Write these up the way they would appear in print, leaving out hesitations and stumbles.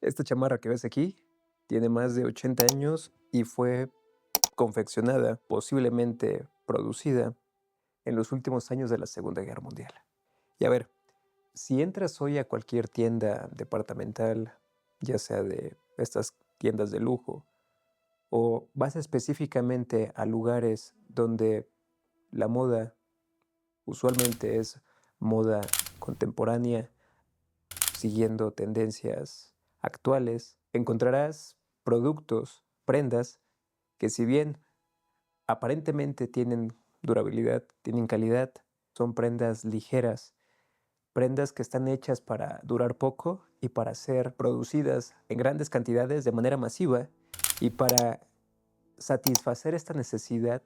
Esta chamarra que ves aquí tiene más de 80 años y fue confeccionada, posiblemente producida, en los últimos años de la Segunda Guerra Mundial. Y a ver, si entras hoy a cualquier tienda departamental, ya sea de estas tiendas de lujo, o vas específicamente a lugares donde la moda usualmente es moda contemporánea, siguiendo tendencias actuales, encontrarás productos, prendas, que si bien aparentemente tienen durabilidad, tienen calidad, son prendas ligeras, prendas que están hechas para durar poco y para ser producidas en grandes cantidades de manera masiva y para satisfacer esta necesidad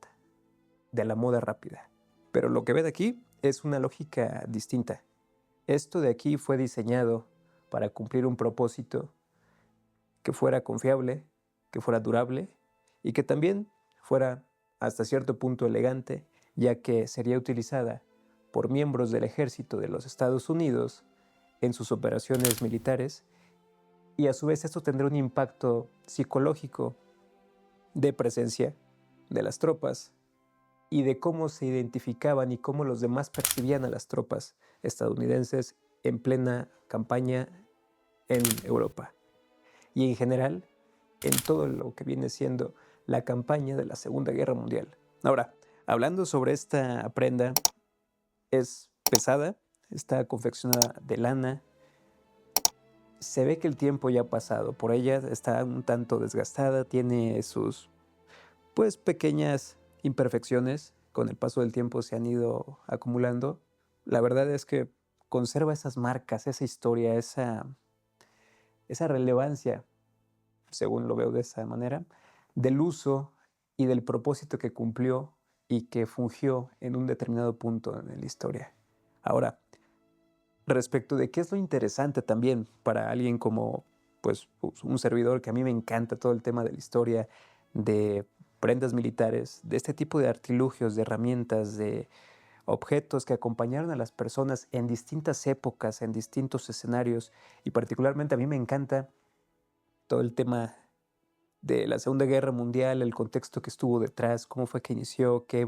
de la moda rápida. Pero lo que ven aquí es una lógica distinta. Esto de aquí fue diseñado para cumplir un propósito que fuera confiable, que fuera durable y que también fuera hasta cierto punto elegante, ya que sería utilizada por miembros del ejército de los Estados Unidos en sus operaciones militares, y a su vez esto tendrá un impacto psicológico de presencia de las tropas y de cómo se identificaban y cómo los demás percibían a las tropas estadounidenses en plena campaña en Europa y en general en todo lo que viene siendo la campaña de la Segunda Guerra Mundial. Ahora, hablando sobre esta prenda, es pesada, está confeccionada de lana, se ve que el tiempo ya ha pasado por ella, está un tanto desgastada, tiene sus pues pequeñas imperfecciones, con el paso del tiempo se han ido acumulando. La verdad es que conserva esas marcas, esa historia, esa relevancia, según lo veo de esa manera, del uso y del propósito que cumplió y que fungió en un determinado punto en la historia. Ahora, respecto de qué es lo interesante también para alguien como pues un servidor, que a mí me encanta todo el tema de la historia, de prendas militares, de este tipo de artilugios, de herramientas, de objetos que acompañaron a las personas en distintas épocas, en distintos escenarios, y particularmente a mí me encanta todo el tema de la Segunda Guerra Mundial, el contexto que estuvo detrás, cómo fue que inició, qué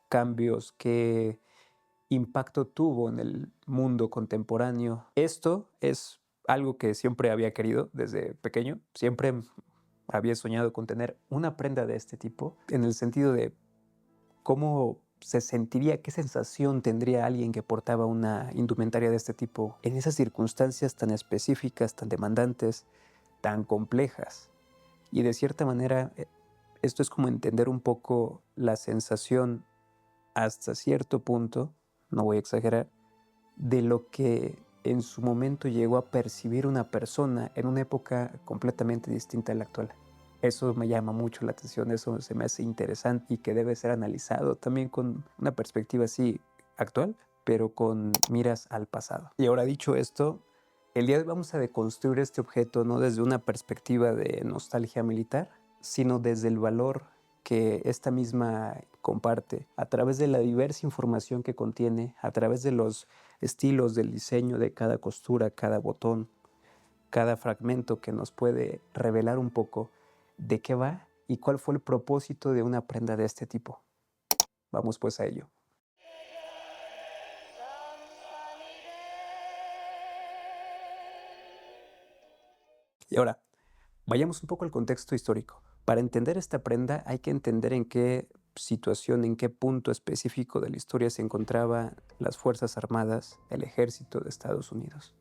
cambios, qué impacto tuvo en el mundo contemporáneo. Esto es algo que siempre había querido desde pequeño, siempre había soñado con tener una prenda de este tipo, en el sentido de cómo se sentiría, qué sensación tendría alguien que portaba una indumentaria de este tipo en esas circunstancias tan específicas, tan demandantes, tan complejas. Y de cierta manera, esto es como entender un poco la sensación hasta cierto punto, no voy a exagerar, de lo que en su momento llegó a percibir una persona en una época completamente distinta a la actual. Eso me llama mucho la atención, eso se me hace interesante y que debe ser analizado también con una perspectiva así actual, pero con miras al pasado. Y ahora dicho esto, el día de hoy vamos a deconstruir este objeto no desde una perspectiva de nostalgia militar, sino desde el valor que esta misma comparte a través de la diversa información que contiene, a través de los estilos del diseño de cada costura, cada botón, cada fragmento que nos puede revelar un poco de qué va y cuál fue el propósito de una prenda de este tipo. Vamos pues a ello. Y ahora, vayamos un poco al contexto histórico. Para entender esta prenda hay que entender en qué situación, en qué punto específico de la historia se encontraban las Fuerzas Armadas, el ejército de Estados Unidos.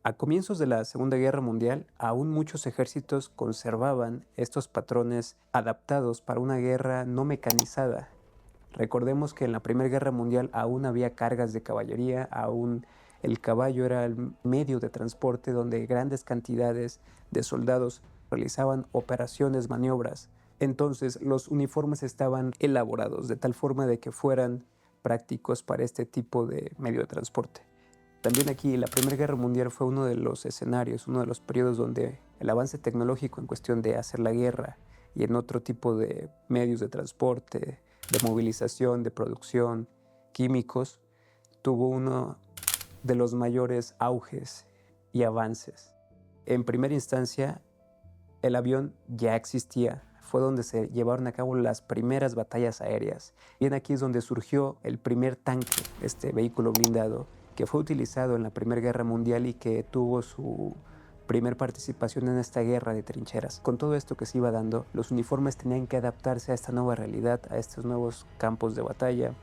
A comienzos de la Segunda Guerra Mundial, aún muchos ejércitos conservaban estos patrones adaptados para una guerra no mecanizada. Recordemos que en la Primera Guerra Mundial aún había cargas de caballería, aún el caballo era el medio de transporte donde grandes cantidades de soldados realizaban operaciones, maniobras. Entonces los uniformes estaban elaborados de tal forma de que fueran prácticos para este tipo de medio de transporte. También aquí la Primera Guerra Mundial fue uno de los escenarios, uno de los periodos donde el avance tecnológico en cuestión de hacer la guerra y en otro tipo de medios de transporte, de movilización, de producción, químicos, tuvo uno de los mayores auges y avances. en primera instancia, el avión ya existía. Fue donde se llevaron a cabo las primeras batallas aéreas. Bien, aquí es donde surgió el primer tanque, este vehículo blindado, que fue utilizado en la Primera Guerra Mundial y que tuvo su primer participación en esta guerra de trincheras. Con todo esto que se iba dando, los uniformes tenían que adaptarse a esta nueva realidad, a estos nuevos campos de batalla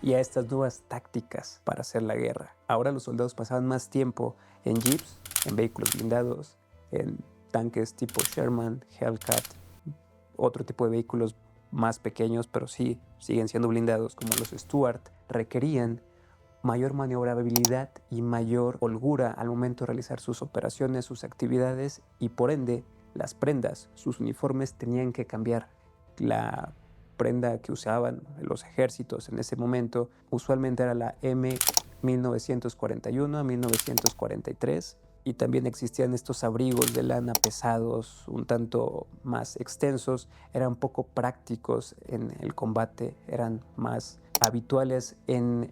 y a estas nuevas tácticas para hacer la guerra. Ahora los soldados pasaban más tiempo en jeeps, en vehículos blindados, en tanques tipo Sherman, Hellcat, otro tipo de vehículos más pequeños, pero sí siguen siendo blindados, como los Stuart, requerían mayor maniobrabilidad y mayor holgura al momento de realizar sus operaciones, sus actividades, y por ende las prendas, sus uniformes tenían que cambiar. La prenda que usaban los ejércitos en ese momento usualmente era la M1941 a 1943, y también existían estos abrigos de lana pesados, un tanto más extensos, eran poco prácticos en el combate, eran más habituales en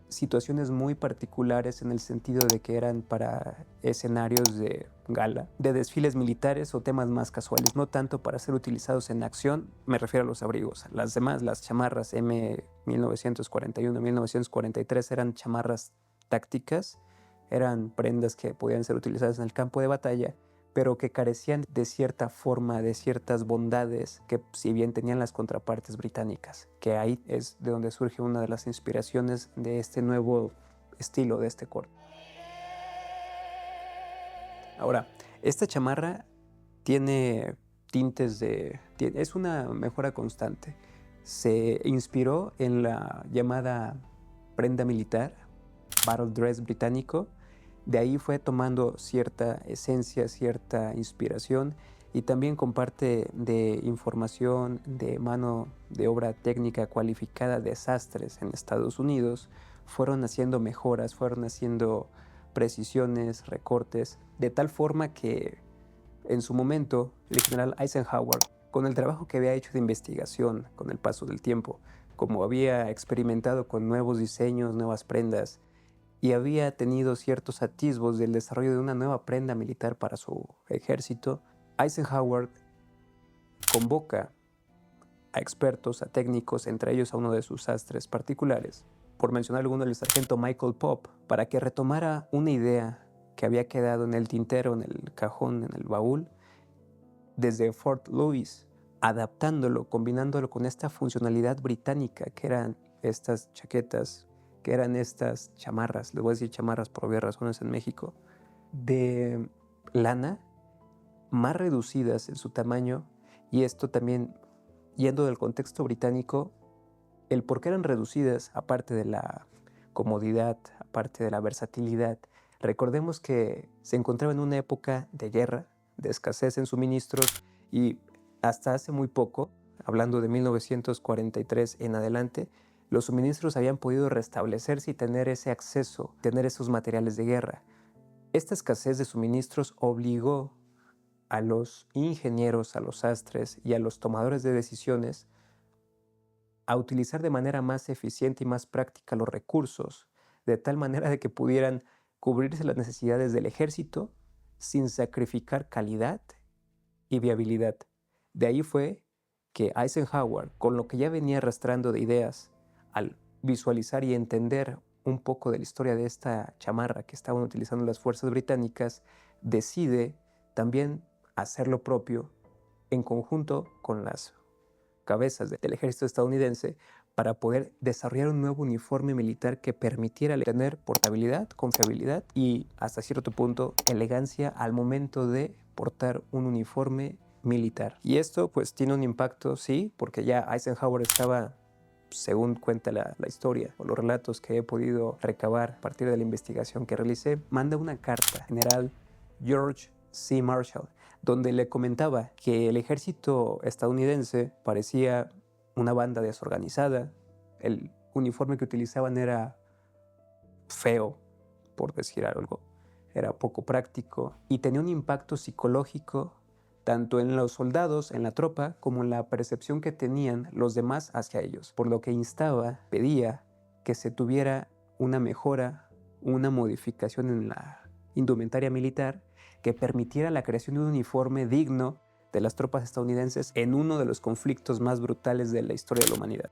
situaciones muy particulares, en el sentido de que eran para escenarios de gala, de desfiles militares o temas más casuales, no tanto para ser utilizados en acción. Me refiero a los abrigos. Las demás, las chamarras M1941, 1943, eran chamarras tácticas, eran prendas que podían ser utilizadas en el campo de batalla, pero que carecían de cierta forma, de ciertas bondades que si bien tenían las contrapartes británicas, que ahí es de donde surge una de las inspiraciones de este nuevo estilo, de este corte. Ahora, esta chamarra tiene tintes es una mejora constante. Se inspiró en la llamada prenda militar, battle dress británico. De ahí fue tomando cierta esencia, cierta inspiración, y también comparte de información de mano de obra técnica cualificada de sastres en Estados Unidos. Fueron haciendo mejoras, fueron haciendo precisiones, recortes, de tal forma que en su momento el general Eisenhower, con el trabajo que había hecho de investigación con el paso del tiempo, como había experimentado con nuevos diseños, nuevas prendas, y había tenido ciertos atisbos del desarrollo de una nueva prenda militar para su ejército, Eisenhower convoca a expertos, a técnicos, entre ellos a uno de sus sastres particulares, por mencionar alguno, el sargento Michael Pope, para que retomara una idea que había quedado en el tintero, en el cajón, en el baúl, desde Fort Lewis, adaptándolo, combinándolo con esta funcionalidad británica que eran estas chaquetas, que eran estas chamarras, les voy a decir chamarras por obvias razones en México, de lana, más reducidas en su tamaño. Y esto también, yendo del contexto británico, el por qué eran reducidas, aparte de la comodidad, aparte de la versatilidad, recordemos que se encontraba en una época de guerra, de escasez en suministros, y hasta hace muy poco, hablando de 1943 en adelante, los suministros habían podido restablecerse y tener ese acceso, tener esos materiales de guerra. Esta escasez de suministros obligó a los ingenieros, a los sastres y a los tomadores de decisiones a utilizar de manera más eficiente y más práctica los recursos, de tal manera de que pudieran cubrirse las necesidades del ejército sin sacrificar calidad y viabilidad. De ahí fue que Eisenhower, con lo que ya venía arrastrando de ideas, al visualizar y entender un poco de la historia de esta chamarra que estaban utilizando las fuerzas británicas, decide también hacer lo propio en conjunto con las cabezas del ejército estadounidense, para poder desarrollar un nuevo uniforme militar que permitiera tener portabilidad, confiabilidad y hasta cierto punto elegancia al momento de portar un uniforme militar. Y esto pues tiene un impacto, sí, porque ya Eisenhower estaba, según cuenta la historia o los relatos que he podido recabar a partir de la investigación que realicé, manda una carta al general George C. Marshall, donde le comentaba que el ejército estadounidense parecía una banda desorganizada, el uniforme que utilizaban era feo, por decir algo, era poco práctico y tenía un impacto psicológico tanto en los soldados, en la tropa, como en la percepción que tenían los demás hacia ellos, por lo que instaba, pedía que se tuviera una mejora, una modificación en la indumentaria militar que permitiera la creación de un uniforme digno de las tropas estadounidenses en uno de los conflictos más brutales de la historia de la humanidad.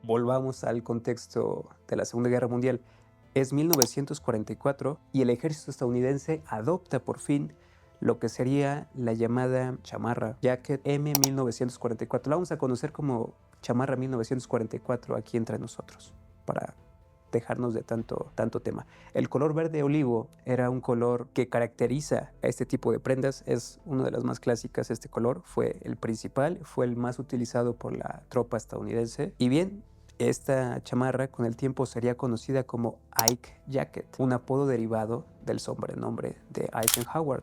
Volvamos al contexto de la Segunda Guerra Mundial. Es 1944 y el ejército estadounidense adopta por fin lo que sería la llamada chamarra Jacket M1944. La vamos a conocer como chamarra 1944 aquí entre nosotros, para dejarnos de tanto tema. El color verde olivo era un color que caracteriza a este tipo de prendas. Es una de las más clásicas. Este color fue el principal, fue el más utilizado por la tropa estadounidense. Y bien, esta chamarra con el tiempo sería conocida como Ike Jacket, un apodo derivado del sobrenombre de Eisenhower.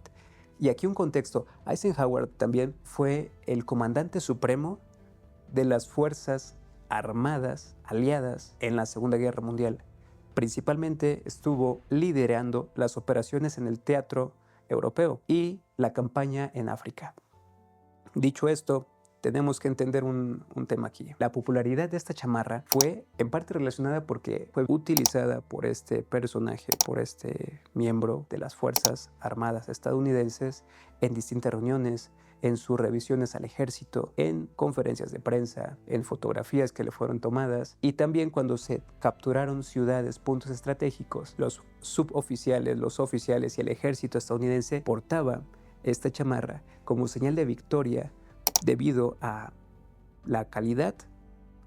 Y aquí un contexto: Eisenhower también fue el comandante supremo de las fuerzas armadas aliadas en la Segunda Guerra Mundial. Principalmente estuvo liderando las operaciones en el teatro europeo y la campaña en África. Dicho esto, tenemos que entender un tema aquí. La popularidad de esta chamarra fue en parte relacionada porque fue utilizada por este personaje, por este miembro de las Fuerzas Armadas estadounidenses en distintas reuniones, en sus revisiones al ejército, en conferencias de prensa, en fotografías que le fueron tomadas, y también cuando se capturaron ciudades, puntos estratégicos. Los suboficiales, los oficiales y el ejército estadounidense portaban esta chamarra como señal de victoria debido a la calidad,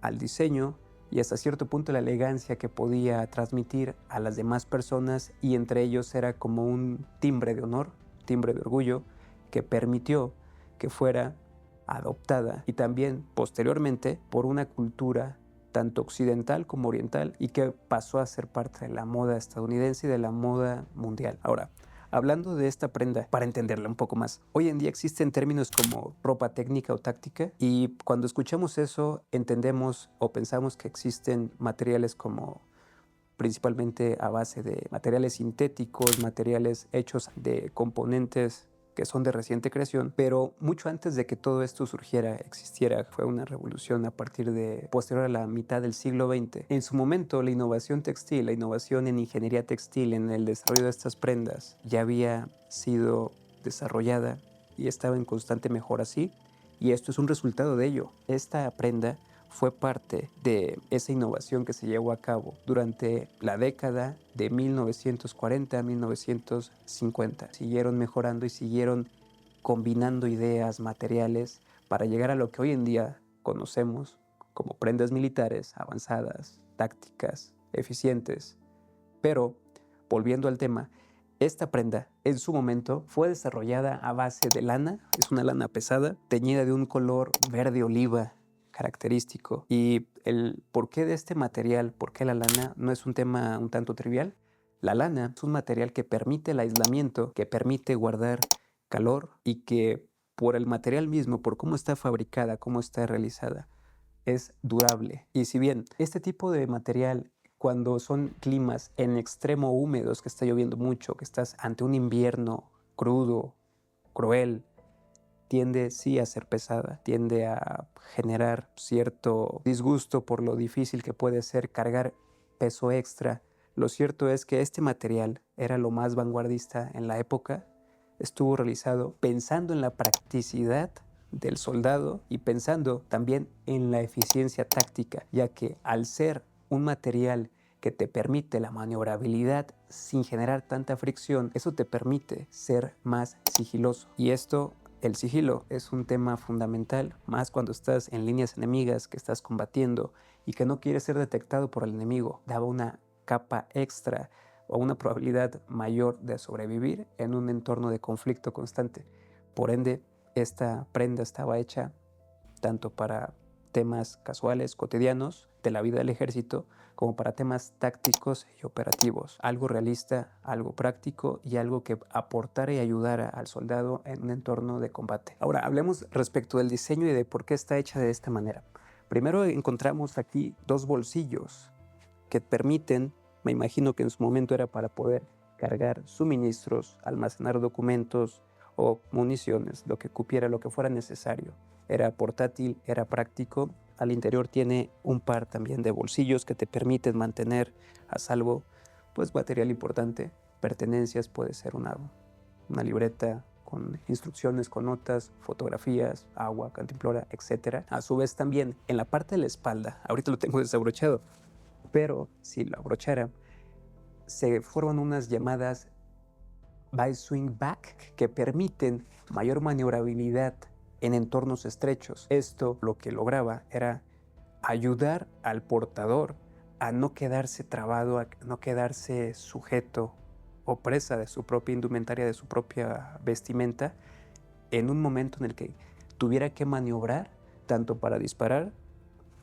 al diseño y hasta cierto punto la elegancia que podía transmitir a las demás personas, y entre ellos era como un timbre de honor, timbre de orgullo, que permitió que fuera adoptada y también posteriormente por una cultura tanto occidental como oriental, y que pasó a ser parte de la moda estadounidense y de la moda mundial. Ahora, hablando de esta prenda, para entenderla un poco más, hoy en día existen términos como ropa técnica o táctica, y cuando escuchamos eso entendemos o pensamos que existen materiales como principalmente a base de materiales sintéticos, materiales hechos de componentes que son de reciente creación, pero mucho antes de que todo esto surgiera, existiera, fue una revolución a partir de posterior a la mitad del siglo XX. En su momento, la innovación textil, la innovación en ingeniería textil, en el desarrollo de estas prendas, ya había sido desarrollada y estaba en constante mejora, sí, y esto es un resultado de ello. Esta prenda fue parte de esa innovación que se llevó a cabo durante la década de 1940 a 1950. Siguieron mejorando y siguieron combinando ideas, materiales, para llegar a lo que hoy en día conocemos como prendas militares avanzadas, tácticas, eficientes. Pero, volviendo al tema, esta prenda en su momento fue desarrollada a base de lana. Es una lana pesada, teñida de un color verde oliva característico. Y el porqué de este material, por qué la lana, no es un tema un tanto trivial. La lana es un material que permite el aislamiento, que permite guardar calor, y que por el material mismo, por cómo está fabricada, cómo está realizada, es durable. Y si bien este tipo de material, cuando son climas en extremo húmedos, que está lloviendo mucho, que estás ante un invierno crudo, cruel, tiende sí a ser pesada, tiende a generar cierto disgusto por lo difícil que puede ser cargar peso extra. Lo cierto es que este material era lo más vanguardista en la época. Estuvo realizado pensando en la practicidad del soldado y pensando también en la eficiencia táctica, ya que al ser un material que te permite la maniobrabilidad sin generar tanta fricción, eso te permite ser más sigiloso. Y esto, el sigilo, es un tema fundamental, más cuando estás en líneas enemigas, que estás combatiendo y que no quieres ser detectado por el enemigo. Daba una capa extra o una probabilidad mayor de sobrevivir en un entorno de conflicto constante. Por ende, esta prenda estaba hecha tanto para temas casuales, cotidianos, de la vida del ejército, como para temas tácticos y operativos. Algo realista, algo práctico y algo que aportara y ayudara al soldado en un entorno de combate. Ahora, hablemos respecto del diseño y de por qué está hecha de esta manera. Primero encontramos aquí dos bolsillos que permiten, me imagino que en su momento era para poder cargar suministros, almacenar documentos o municiones, lo que cupiera, lo que fuera necesario. Era portátil, era práctico, al interior tiene un par también de bolsillos que te permiten mantener a salvo pues material importante, pertenencias, puede ser una libreta con instrucciones, con notas, fotografías, agua, cantimplora, etc. A su vez también en la parte de la espalda, ahorita lo tengo desabrochado, pero si lo abrochara, se forman unas llamadas by swing back que permiten mayor maniobrabilidad en entornos estrechos. Esto lo que lograba era ayudar al portador a no quedarse trabado, a no quedarse sujeto o presa de su propia indumentaria, de su propia vestimenta, en un momento en el que tuviera que maniobrar tanto para disparar,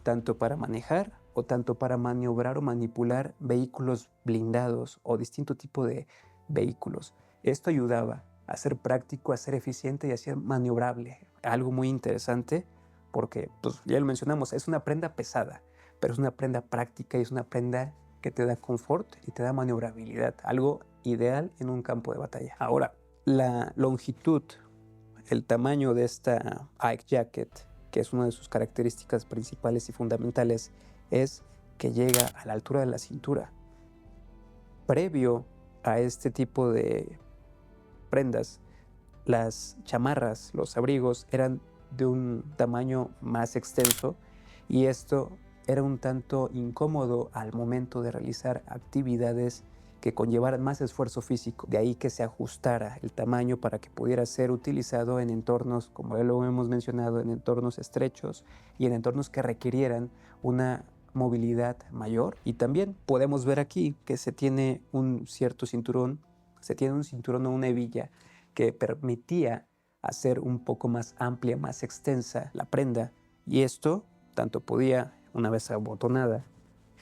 tanto para manejar o tanto para maniobrar o manipular vehículos blindados o distinto tipo de vehículos. Esto ayudaba a ser práctico, a ser eficiente y a ser maniobrable. Algo muy interesante porque, pues ya lo mencionamos, es una prenda pesada, pero es una prenda práctica y es una prenda que te da confort y te da maniobrabilidad, algo ideal en un campo de batalla. Ahora, la longitud, el tamaño de esta Ike Jacket, que es una de sus características principales y fundamentales, es que llega a la altura de la cintura. Previo a este tipo de prendas, las chamarras, los abrigos eran de un tamaño más extenso y esto era un tanto incómodo al momento de realizar actividades que conllevaran más esfuerzo físico. De ahí que se ajustara el tamaño para que pudiera ser utilizado en entornos, como ya lo hemos mencionado, en entornos estrechos y en entornos que requirieran una movilidad mayor. Y también podemos ver aquí que se tiene un cierto cinturón, o una hebilla que permitía hacer un poco más amplia, más extensa la prenda, y esto tanto podía, una vez abotonada,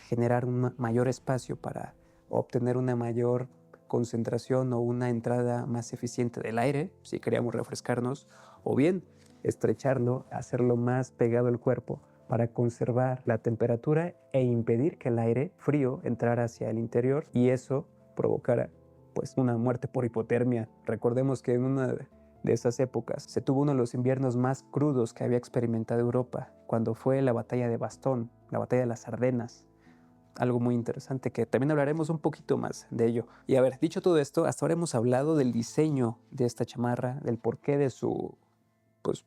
generar un mayor espacio para obtener una mayor concentración o una entrada más eficiente del aire, si queríamos refrescarnos, o bien estrecharlo, hacerlo más pegado al cuerpo para conservar la temperatura e impedir que el aire frío entrara hacia el interior y eso provocara pues una muerte por hipotermia. Recordemos que en una de esas épocas se tuvo uno de los inviernos más crudos que había experimentado Europa, cuando fue la batalla de Bastón, la batalla de las Ardenas. Algo muy interesante que también hablaremos un poquito más de ello. Y a ver, dicho todo esto, hasta ahora hemos hablado del diseño de esta chamarra, del porqué de su pues,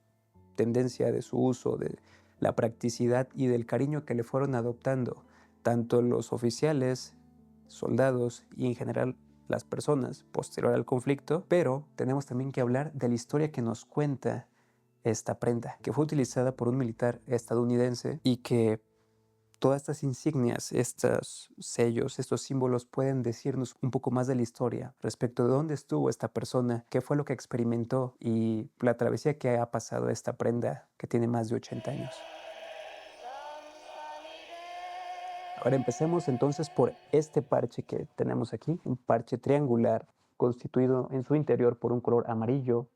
tendencia, de su uso, de la practicidad y del cariño que le fueron adoptando tanto los oficiales, soldados y en general las personas posterior al conflicto, pero tenemos también que hablar de la historia que nos cuenta esta prenda, que fue utilizada por un militar estadounidense y que todas estas insignias, estos sellos, estos símbolos pueden decirnos un poco más de la historia respecto de dónde estuvo esta persona, qué fue lo que experimentó y la travesía que ha pasado esta prenda que tiene más de 80 años. Ahora empecemos entonces por este parche que tenemos aquí, un parche triangular constituido en su interior por un color amarillo,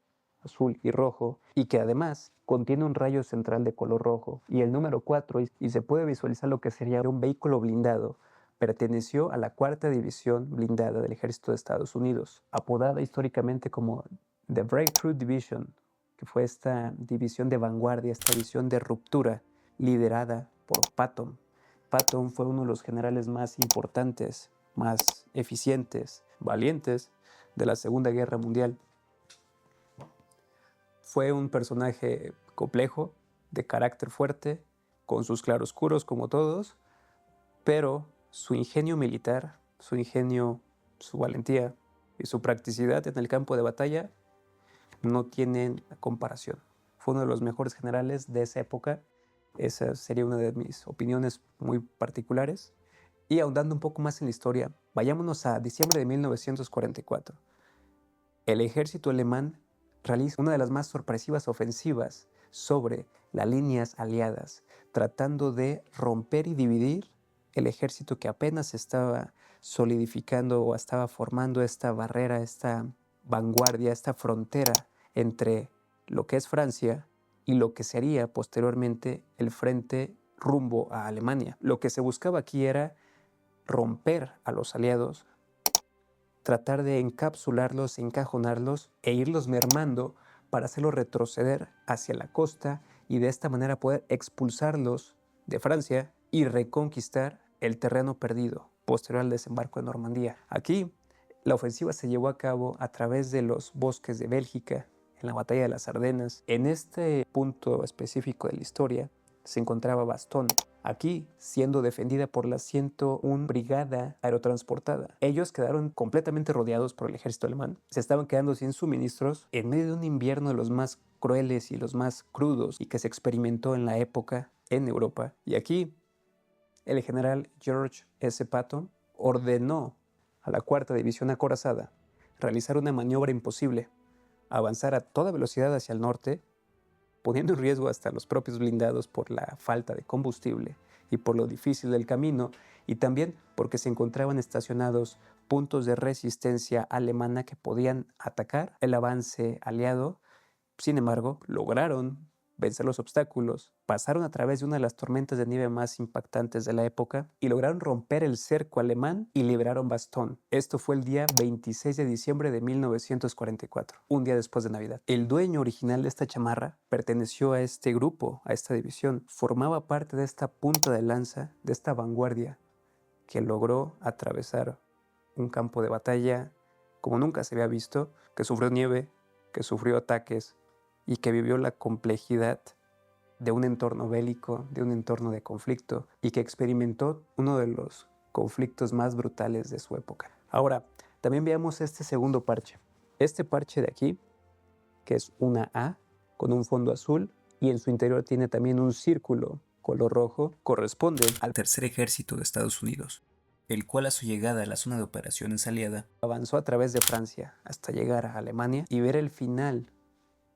azul y rojo, y que además contiene un rayo central de color rojo y el número 4, y se puede visualizar lo que sería un vehículo blindado. Perteneció a la cuarta división blindada del ejército de Estados Unidos, apodada históricamente como The Breakthrough Division, que fue esta división de vanguardia, esta división de ruptura, liderada por Patton. Patton fue uno de los generales más importantes, más eficientes, valientes de la Segunda Guerra Mundial. Fue un personaje complejo, de carácter fuerte, con sus claroscuros como todos, pero su ingenio militar, su ingenio, su valentía y su practicidad en el campo de batalla no tienen comparación. Fue uno de los mejores generales de esa época. Esa sería una de mis opiniones muy particulares. Y ahondando un poco más en la historia, vayámonos a diciembre de 1944. El ejército alemán realiza una de las más sorpresivas ofensivas sobre las líneas aliadas, tratando de romper y dividir el ejército que apenas estaba solidificando o estaba formando esta barrera, esta vanguardia, esta frontera entre lo que es Francia y lo que sería posteriormente el frente rumbo a Alemania. Lo que se buscaba aquí era romper a los aliados, tratar de encapsularlos, encajonarlos e irlos mermando para hacerlos retroceder hacia la costa y de esta manera poder expulsarlos de Francia y reconquistar el terreno perdido posterior al desembarco de Normandía. Aquí, la ofensiva se llevó a cabo a través de los bosques de Bélgica, en la batalla de las Ardenas. En este punto específico de la historia se encontraba Bastogne, aquí siendo defendida por la 101 Brigada Aerotransportada. Ellos quedaron completamente rodeados por el ejército alemán, se estaban quedando sin suministros en medio de un invierno de los más crueles y los más crudos y que se experimentó en la época en Europa. Y aquí el general George S. Patton ordenó a la 4ª División Acorazada realizar una maniobra imposible, avanzar a toda velocidad hacia el norte, poniendo en riesgo hasta los propios blindados por la falta de combustible y por lo difícil del camino, y también porque se encontraban estacionados puntos de resistencia alemana que podían atacar el avance aliado. Sin embargo, lograron vencer los obstáculos, pasaron a través de una de las tormentas de nieve más impactantes de la época y lograron romper el cerco alemán y liberaron Bastogne. Esto fue el día 26 de diciembre de 1944, un día después de Navidad. El dueño original de esta chamarra perteneció a este grupo, a esta división, formaba parte de esta punta de lanza, de esta vanguardia que logró atravesar un campo de batalla como nunca se había visto, que sufrió nieve, que sufrió ataques, y que vivió la complejidad de un entorno bélico, de un entorno de conflicto, y que experimentó uno de los conflictos más brutales de su época. Ahora, también veamos este segundo parche. Este parche de aquí, que es una A con un fondo azul, y en su interior tiene también un círculo color rojo, corresponde al Tercer Ejército de Estados Unidos, el cual a su llegada a la zona de operaciones aliada avanzó a través de Francia hasta llegar a Alemania y ver el final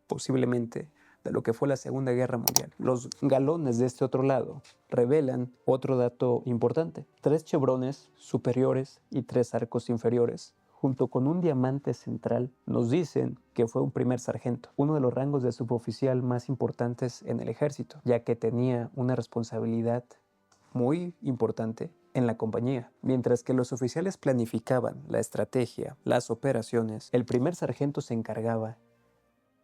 posiblemente de lo que fue la Segunda Guerra Mundial. Los galones de este otro lado revelan otro dato importante: 3 chevrones superiores y 3 arcos inferiores, junto con un diamante central, nos dicen que fue un primer sargento, uno de los rangos de suboficial más importantes en el ejército, ya que tenía una responsabilidad muy importante en la compañía. Mientras que los oficiales planificaban la estrategia, las operaciones, el primer sargento se encargaba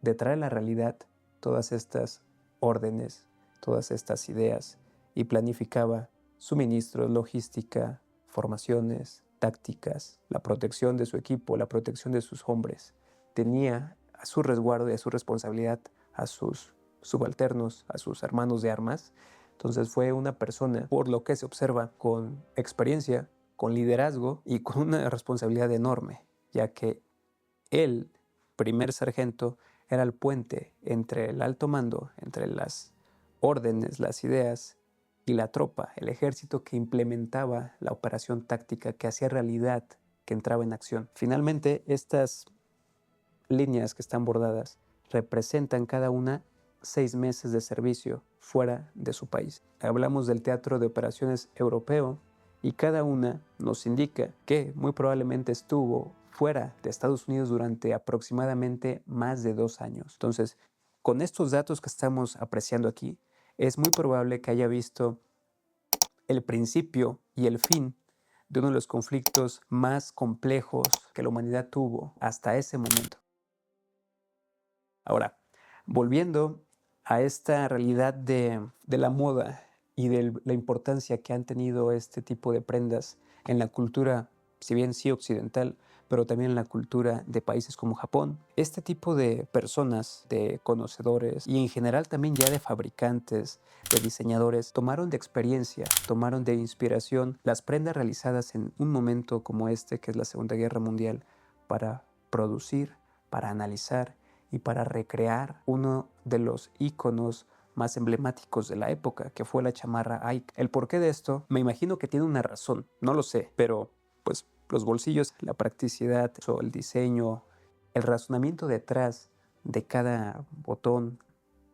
de traer a la realidad todas estas órdenes, todas estas ideas, y planificaba suministros, logística, formaciones, tácticas, la protección de su equipo, la protección de sus hombres. Tenía a su resguardo y a su responsabilidad a sus subalternos, a sus hermanos de armas. Entonces fue una persona, por lo que se observa, con experiencia, con liderazgo y con una responsabilidad enorme, ya que el primer sargento era el puente entre el alto mando, entre las órdenes, las ideas y la tropa, el ejército que implementaba la operación táctica, que hacía realidad, que entraba en acción. Finalmente, estas líneas que están bordadas representan cada una 6 meses de servicio fuera de su país. Hablamos del teatro de operaciones europeo y cada una nos indica que muy probablemente estuvo fuera de Estados Unidos durante aproximadamente más de 2 años. Entonces, con estos datos que estamos apreciando aquí, es muy probable que haya visto el principio y el fin de uno de los conflictos más complejos que la humanidad tuvo hasta ese momento. Ahora, volviendo a esta realidad de la moda y de la importancia que han tenido este tipo de prendas en la cultura, si bien sí occidental, pero también en la cultura de países como Japón. Este tipo de personas, de conocedores y en general también ya de fabricantes, de diseñadores, tomaron de experiencia, tomaron de inspiración las prendas realizadas en un momento como este, que es la Segunda Guerra Mundial, para producir, para analizar y para recrear uno de los íconos más emblemáticos de la época, que fue la chamarra Ike. El porqué de esto, me imagino que tiene una razón, no lo sé, pero pues los bolsillos, la practicidad, el diseño, el razonamiento detrás de cada botón,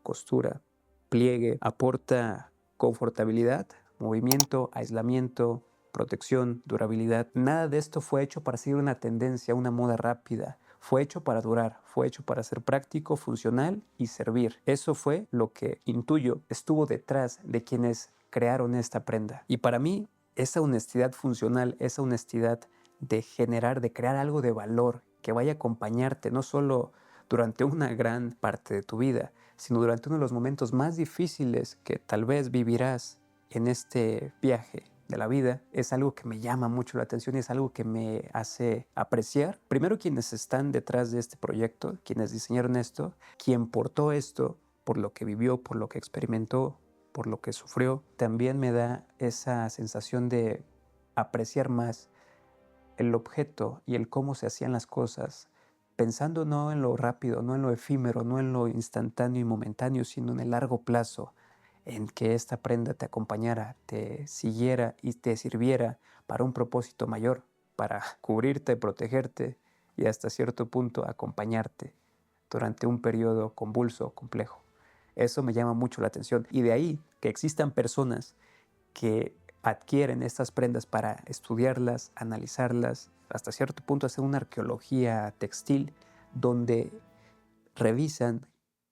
costura, pliegue, aporta confortabilidad, movimiento, aislamiento, protección, durabilidad. Nada de esto fue hecho para seguir una tendencia, una moda rápida. Fue hecho para durar, fue hecho para ser práctico, funcional y servir. Eso fue lo que, intuyo, estuvo detrás de quienes crearon esta prenda. Y para mí, esa honestidad funcional, esa honestidad de generar, de crear algo de valor que vaya a acompañarte no solo durante una gran parte de tu vida, sino durante uno de los momentos más difíciles que tal vez vivirás en este viaje de la vida es algo que me llama mucho la atención y es algo que me hace apreciar, primero, quienes están detrás de este proyecto, quienes diseñaron esto, quien portó esto, por lo que vivió, por lo que experimentó, por lo que sufrió. También me da esa sensación de apreciar más el objeto y el cómo se hacían las cosas, pensando no en lo rápido, no en lo efímero, no en lo instantáneo y momentáneo, sino en el largo plazo, en que esta prenda te acompañara, te siguiera y te sirviera para un propósito mayor, para cubrirte, protegerte y hasta cierto punto acompañarte durante un periodo convulso, complejo. Eso me llama mucho la atención y de ahí que existan personas que adquieren estas prendas para estudiarlas, analizarlas, hasta cierto punto hacer una arqueología textil donde revisan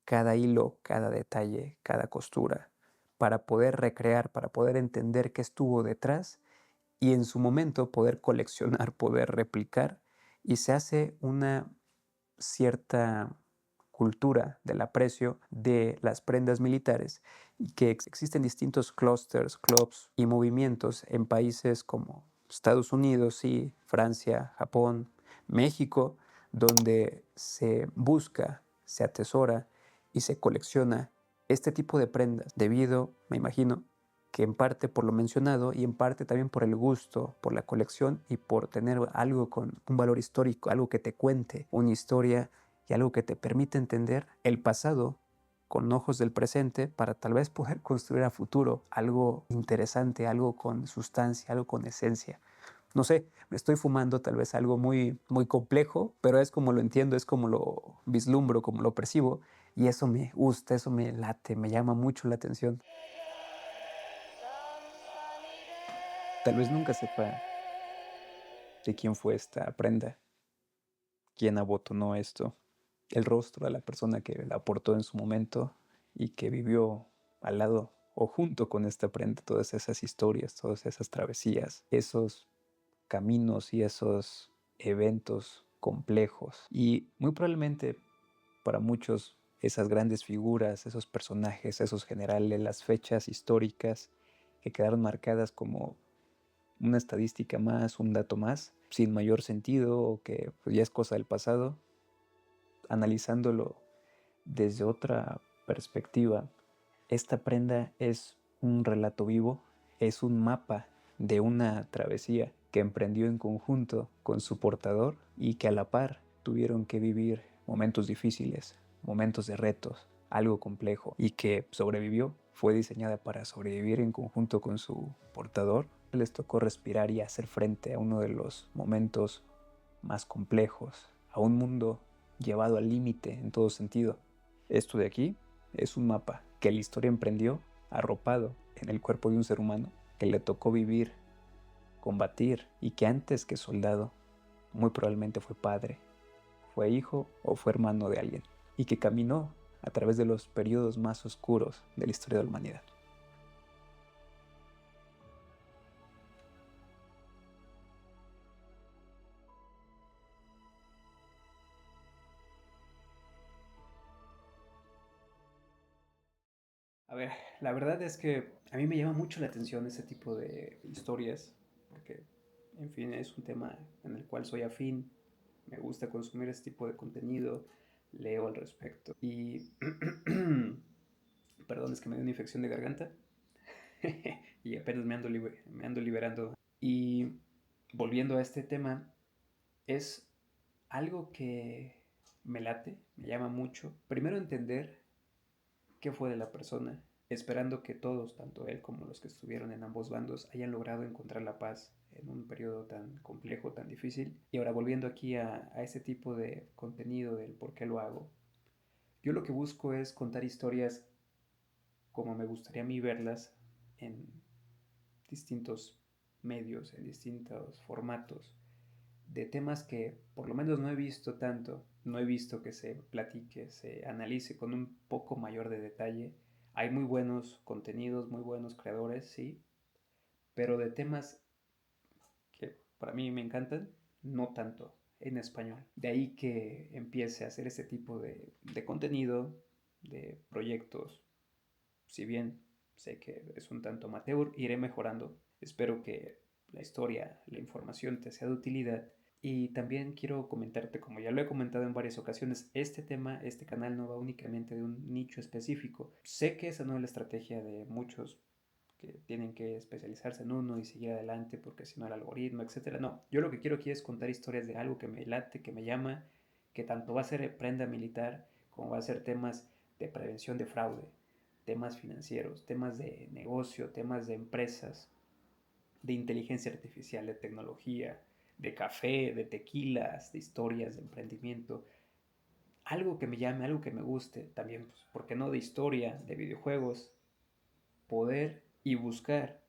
cada hilo, cada detalle, cada costura, para poder recrear, para poder entender qué estuvo detrás y en su momento poder coleccionar, poder replicar, y se hace una cierta cultura del aprecio de las prendas militares y que existen distintos clústeres, clubs y movimientos en países como Estados Unidos y Francia, Japón, México, donde se busca, se atesora y se colecciona este tipo de prendas debido, me imagino, que en parte por lo mencionado y en parte también por el gusto, por la colección y por tener algo con un valor histórico, algo que te cuente una historia y algo que te permite entender el pasado con ojos del presente para tal vez poder construir a futuro algo interesante, algo con sustancia, algo con esencia. No sé, me estoy fumando tal vez algo muy, muy complejo, pero es como lo entiendo, es como lo vislumbro, como lo percibo, y eso me gusta, eso me late, me llama mucho la atención. Tal vez nunca sepa de quién fue esta prenda, quién abotonó esto, el rostro de la persona que la aportó en su momento y que vivió al lado o junto con esta prenda todas esas historias, todas esas travesías, esos caminos y esos eventos complejos. Y muy probablemente para muchos esas grandes figuras, esos personajes, esos generales, las fechas históricas que quedaron marcadas como una estadística más, un dato más, sin mayor sentido o que pues, ya es cosa del pasado, analizándolo desde otra perspectiva, esta prenda es un relato vivo, es un mapa de una travesía que emprendió en conjunto con su portador y que a la par tuvieron que vivir momentos difíciles, momentos de retos, algo complejo y que sobrevivió, fue diseñada para sobrevivir en conjunto con su portador. Les tocó respirar y hacer frente a uno de los momentos más complejos, a un mundo llevado al límite en todo sentido. Esto de aquí es un mapa que la historia emprendió arropado en el cuerpo de un ser humano que le tocó vivir, combatir y que antes que soldado muy probablemente fue padre, fue hijo o fue hermano de alguien y que caminó a través de los periodos más oscuros de la historia de la humanidad. A ver, la verdad es que a mí me llama mucho la atención ese tipo de historias, porque, en fin, es un tema en el cual soy afín, me gusta consumir ese tipo de contenido, leo al respecto. Y, perdón, es que me dio una infección de garganta y apenas me ando liberando. Y volviendo a este tema, es algo que me late, me llama mucho. Primero entender qué fue de la persona, esperando que todos, tanto él como los que estuvieron en ambos bandos, hayan logrado encontrar la paz en un periodo tan complejo, tan difícil. Y ahora volviendo aquí a ese tipo de contenido del por qué lo hago, yo lo que busco es contar historias como me gustaría a mí verlas en distintos medios, en distintos formatos, de temas que por lo menos no he visto tanto, no he visto que se platique, se analice con un poco mayor de detalle. Hay muy buenos contenidos, muy buenos creadores, sí, pero de temas que para mí me encantan, no tanto en español. De ahí que empiece a hacer ese tipo de contenido, de proyectos, si bien sé que es un tanto amateur, iré mejorando. Espero que la historia, la información te sea de utilidad. Y también quiero comentarte, como ya lo he comentado en varias ocasiones, este tema, este canal no va únicamente de un nicho específico. Sé que esa no es la estrategia de muchos que tienen que especializarse en uno y seguir adelante porque si no el algoritmo, etcétera. No, yo lo que quiero aquí es contar historias de algo que me late, que me llama, que tanto va a ser prenda militar como va a ser temas de prevención de fraude, temas financieros, temas de negocio, temas de empresas, de inteligencia artificial, de tecnología, de café, de tequilas, de historias, de emprendimiento. Algo que me llame, algo que me guste, también, pues, ¿por qué no? De historia, de videojuegos, poder y buscar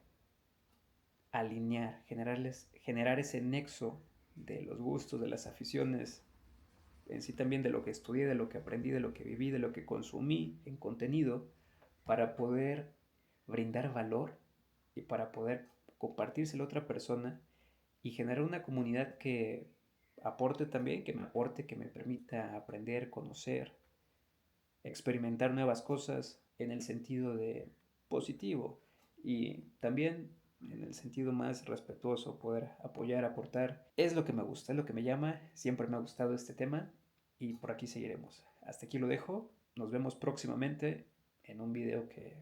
alinear, generar ese nexo de los gustos, de las aficiones, en sí también de lo que estudié, de lo que aprendí, de lo que viví, de lo que consumí en contenido, para poder brindar valor y para poder compartírselo a otra persona y generar una comunidad que aporte también, que me aporte, que me permita aprender, conocer, experimentar nuevas cosas en el sentido de positivo y también en el sentido más respetuoso, poder apoyar, aportar. Es lo que me gusta, es lo que me llama, siempre me ha gustado este tema y por aquí seguiremos. Hasta aquí lo dejo, nos vemos próximamente en un video que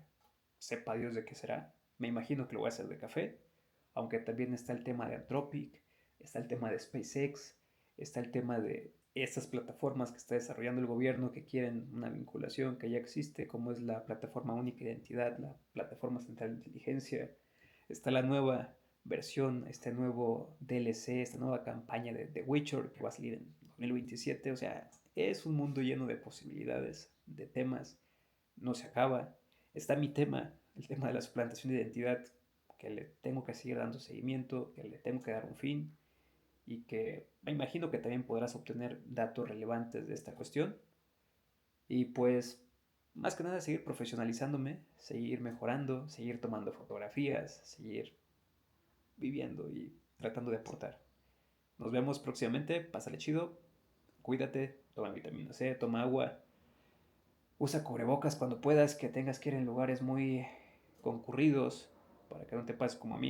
sepa Dios de qué será. Me imagino que lo voy a hacer de café, aunque también está el tema de Anthropic, está el tema de SpaceX, está el tema de estas plataformas que está desarrollando el gobierno que quieren una vinculación que ya existe, como es la plataforma única de identidad, la plataforma central de inteligencia, está la nueva versión, este nuevo DLC, esta nueva campaña de The Witcher que va a salir en 2027, o sea, es un mundo lleno de posibilidades, de temas, no se acaba. Está mi tema, el tema de la suplantación de identidad, que le tengo que seguir dando seguimiento, que le tengo que dar un fin y que me imagino que también podrás obtener datos relevantes de esta cuestión. Y pues, más que nada, seguir profesionalizándome, seguir mejorando, seguir tomando fotografías, seguir viviendo y tratando de aportar. Nos vemos próximamente, pásale chido, cuídate, toma vitamina C, toma agua, usa cubrebocas cuando puedas, que tengas que ir en lugares muy concurridos para que no te pases como a mí,